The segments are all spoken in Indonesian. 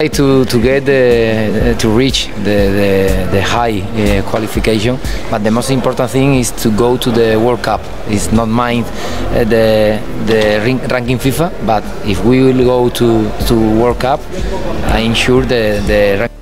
To get to reach the high qualification, but the most important thing is to go to the World Cup. It's not mind the ranking FIFA, but if we will go to World Cup, I ensure the rank.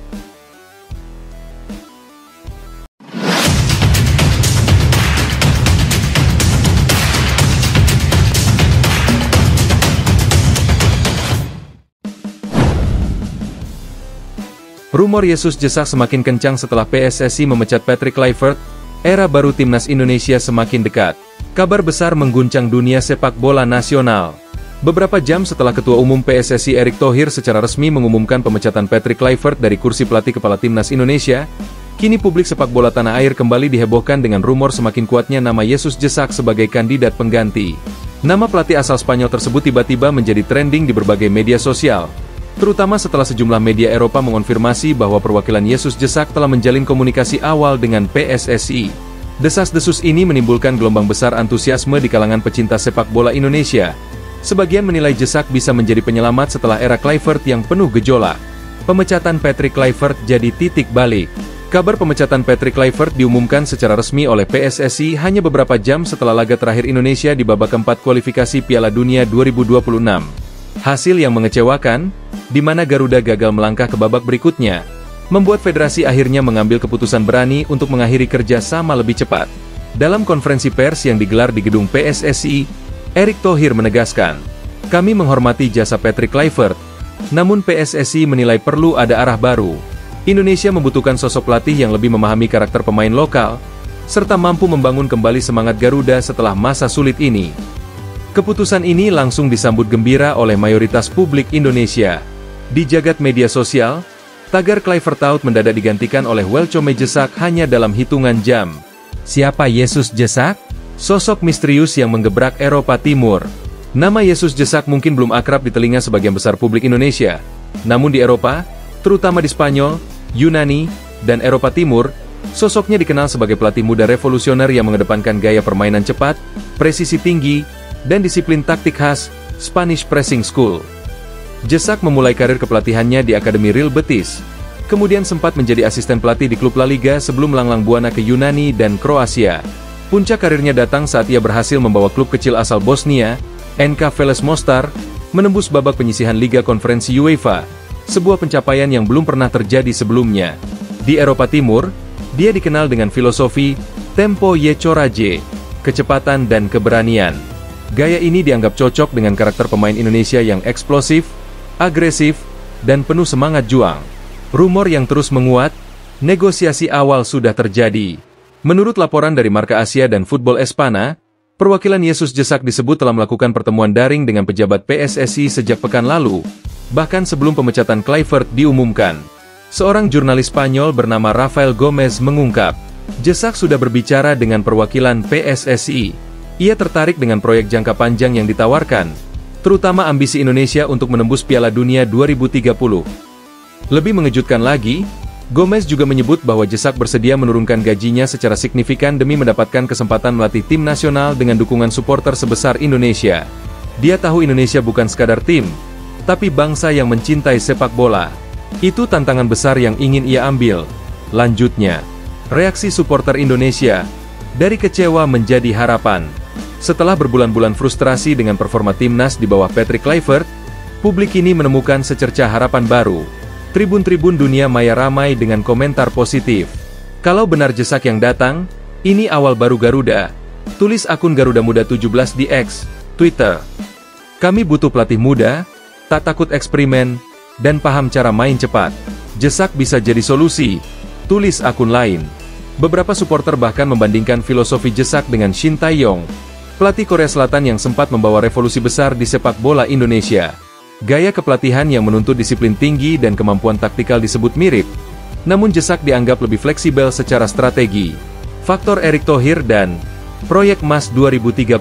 Rumor Yesus Jessak semakin kencang setelah PSSI memecat Patrick Kluivert, era baru timnas Indonesia semakin dekat. Kabar besar mengguncang dunia sepak bola nasional. Beberapa jam setelah Ketua Umum PSSI Erick Thohir secara resmi mengumumkan pemecatan Patrick Kluivert dari kursi pelatih kepala timnas Indonesia, kini publik sepak bola tanah air kembali dihebohkan dengan rumor semakin kuatnya nama Yesus Jessak sebagai kandidat pengganti. Nama pelatih asal Spanyol tersebut tiba-tiba menjadi trending di berbagai media sosial, terutama setelah sejumlah media Eropa mengonfirmasi bahwa perwakilan Yesus Jessak telah menjalin komunikasi awal dengan PSSI. Desas-desus ini menimbulkan gelombang besar antusiasme di kalangan pecinta sepak bola Indonesia. Sebagian menilai Jessak bisa menjadi penyelamat setelah era Kluivert yang penuh gejolak. Pemecatan Patrick Kluivert jadi titik balik. Kabar pemecatan Patrick Kluivert diumumkan secara resmi oleh PSSI hanya beberapa jam setelah laga terakhir Indonesia di babak keempat kualifikasi Piala Dunia 2026. Hasil yang mengecewakan, di mana Garuda gagal melangkah ke babak berikutnya, membuat federasi akhirnya mengambil keputusan berani untuk mengakhiri kerja sama lebih cepat. Dalam konferensi pers yang digelar di gedung PSSI, Erick Thohir menegaskan, "Kami menghormati jasa Patrick Kluivert, namun PSSI menilai perlu ada arah baru. Indonesia membutuhkan sosok pelatih yang lebih memahami karakter pemain lokal, serta mampu membangun kembali semangat Garuda setelah masa sulit ini." Keputusan ini langsung disambut gembira oleh mayoritas publik Indonesia. Di jagat media sosial, tagar Kluivert out mendadak digantikan oleh Welcome Jessak hanya dalam hitungan jam. Siapa Yesus Jessak? Sosok misterius yang menggebrak Eropa Timur. Nama Yesus Jessak mungkin belum akrab di telinga sebagian besar publik Indonesia. Namun di Eropa, terutama di Spanyol, Yunani, dan Eropa Timur, sosoknya dikenal sebagai pelatih muda revolusioner yang mengedepankan gaya permainan cepat, presisi tinggi, dan disiplin taktik khas Spanish Pressing School. Jessak memulai karir kepelatihannya di Akademi Real Betis, kemudian sempat menjadi asisten pelatih di klub La Liga sebelum melanglang buana ke Yunani dan Kroasia. Puncak karirnya datang saat ia berhasil membawa klub kecil asal Bosnia, NK Velez Mostar, menembus babak penyisihan Liga Konferensi UEFA, sebuah pencapaian yang belum pernah terjadi sebelumnya. Di Eropa Timur, dia dikenal dengan filosofi tempo y coraje, kecepatan dan keberanian. Gaya ini dianggap cocok dengan karakter pemain Indonesia yang eksplosif, agresif, dan penuh semangat juang. Rumor yang terus menguat, negosiasi awal sudah terjadi. Menurut laporan dari Marca Asia dan Football Espana, perwakilan Yesus Jessak disebut telah melakukan pertemuan daring dengan pejabat PSSI sejak pekan lalu, bahkan sebelum pemecatan Kluivert diumumkan. Seorang jurnalis Spanyol bernama Rafael Gomez mengungkap, Jessak sudah berbicara dengan perwakilan PSSI. Ia tertarik dengan proyek jangka panjang yang ditawarkan, terutama ambisi Indonesia untuk menembus Piala Dunia 2030. Lebih mengejutkan lagi, Gomez juga menyebut bahwa Jessak bersedia menurunkan gajinya secara signifikan demi mendapatkan kesempatan melatih tim nasional dengan dukungan supporter sebesar Indonesia. Dia tahu Indonesia bukan sekadar tim, tapi bangsa yang mencintai sepak bola. Itu tantangan besar yang ingin ia ambil. Lanjutnya, reaksi supporter Indonesia, dari kecewa menjadi harapan. Setelah berbulan-bulan frustrasi dengan performa timnas di bawah Patrick Kluivert, publik ini menemukan secercah harapan baru. Tribun-tribun dunia maya ramai dengan komentar positif. Kalau benar Jessak yang datang, ini awal baru Garuda. Tulis akun Garuda Muda 17 di X, Twitter. Kami butuh pelatih muda, tak takut eksperimen, dan paham cara main cepat. Jessak bisa jadi solusi, tulis akun lain. Beberapa supporter bahkan membandingkan filosofi Jessak dengan Shin Tae-yong, pelatih Korea Selatan yang sempat membawa revolusi besar di sepak bola Indonesia. Gaya kepelatihan yang menuntut disiplin tinggi dan kemampuan taktikal disebut mirip, namun Jessak dianggap lebih fleksibel secara strategi. Faktor Erick Thohir dan Proyek Mas 2030.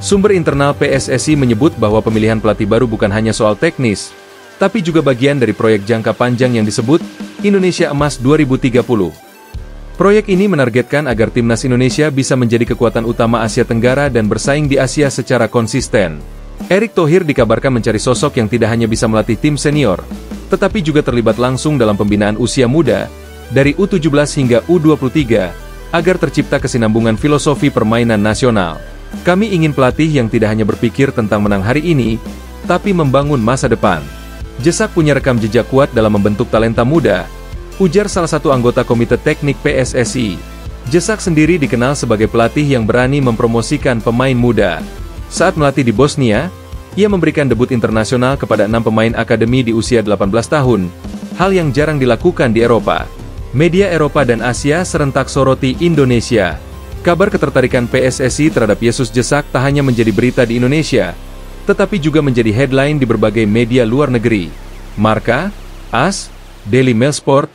Sumber internal PSSI menyebut bahwa pemilihan pelatih baru bukan hanya soal teknis, tapi juga bagian dari proyek jangka panjang yang disebut Indonesia Emas 2030. Proyek ini menargetkan agar timnas Indonesia bisa menjadi kekuatan utama Asia Tenggara dan bersaing di Asia secara konsisten. Erick Thohir dikabarkan mencari sosok yang tidak hanya bisa melatih tim senior, tetapi juga terlibat langsung dalam pembinaan usia muda, dari U17 hingga U23, agar tercipta kesinambungan filosofi permainan nasional. Kami ingin pelatih yang tidak hanya berpikir tentang menang hari ini, tapi membangun masa depan. Jesak punya rekam jejak kuat dalam membentuk talenta muda, ujar salah satu anggota Komite Teknik PSSI. Jesak sendiri dikenal sebagai pelatih yang berani mempromosikan pemain muda. Saat melatih di Bosnia, ia memberikan debut internasional kepada 6 pemain akademi di usia 18 tahun, hal yang jarang dilakukan di Eropa. Media Eropa dan Asia serentak soroti Indonesia. Kabar ketertarikan PSSI terhadap Yesus Jesak tak hanya menjadi berita di Indonesia, tetapi juga menjadi headline di berbagai media luar negeri. Marca, AS, Daily Mail Sport,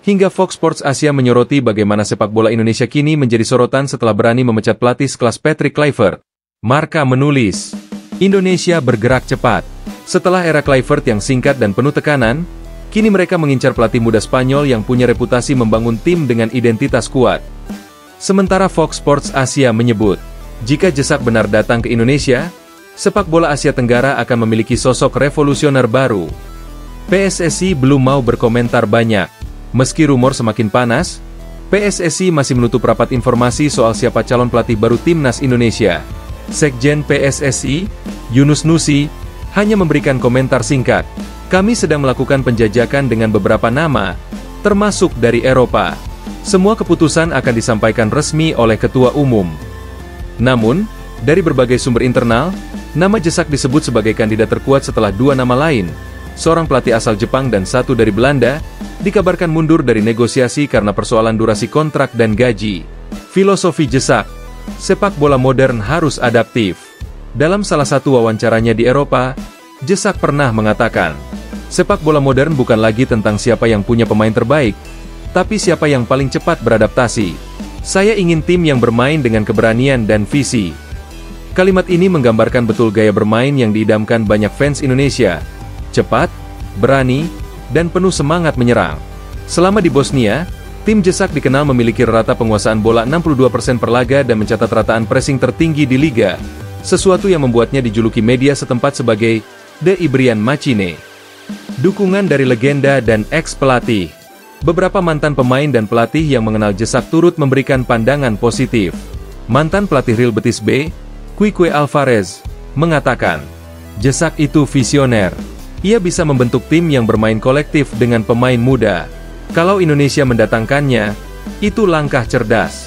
hingga Fox Sports Asia menyoroti bagaimana sepak bola Indonesia kini menjadi sorotan setelah berani memecat pelatih sekelas Patrick Kluivert. Marca menulis, Indonesia bergerak cepat. Setelah era Kluivert yang singkat dan penuh tekanan, kini mereka mengincar pelatih muda Spanyol yang punya reputasi membangun tim dengan identitas kuat. Sementara Fox Sports Asia menyebut, jika Jesak benar datang ke Indonesia, sepak bola Asia Tenggara akan memiliki sosok revolusioner baru. PSSI belum mau berkomentar banyak. Meski rumor semakin panas, PSSI masih menutup rapat informasi soal siapa calon pelatih baru Timnas Indonesia. Sekjen PSSI, Yunus Nusi, hanya memberikan komentar singkat. Kami sedang melakukan penjajakan dengan beberapa nama, termasuk dari Eropa. Semua keputusan akan disampaikan resmi oleh Ketua Umum. Namun, dari berbagai sumber internal, nama Jesak disebut sebagai kandidat terkuat setelah 2 nama lain. Seorang pelatih asal Jepang dan 1 dari Belanda, dikabarkan mundur dari negosiasi karena persoalan durasi kontrak dan gaji. Filosofi Jesak, sepak bola modern harus adaptif. Dalam salah satu wawancaranya di Eropa, Jesak pernah mengatakan, sepak bola modern bukan lagi tentang siapa yang punya pemain terbaik, tapi siapa yang paling cepat beradaptasi. Saya ingin tim yang bermain dengan keberanian dan visi. Kalimat ini menggambarkan betul gaya bermain yang diidamkan banyak fans Indonesia. Cepat, berani, dan penuh semangat menyerang. Selama di Bosnia, tim Jesak dikenal memiliki rata penguasaan bola 62% per laga dan mencatat rataan pressing tertinggi di liga, sesuatu yang membuatnya dijuluki media setempat sebagai The Iberian Machine. Dukungan dari legenda dan ex-pelatih. Beberapa mantan pemain dan pelatih yang mengenal Jesak turut memberikan pandangan positif. Mantan pelatih Real Betis B, Quique Alvarez, mengatakan, Jesak itu visioner. Ia bisa membentuk tim yang bermain kolektif dengan pemain muda. Kalau Indonesia mendatangkannya, itu langkah cerdas.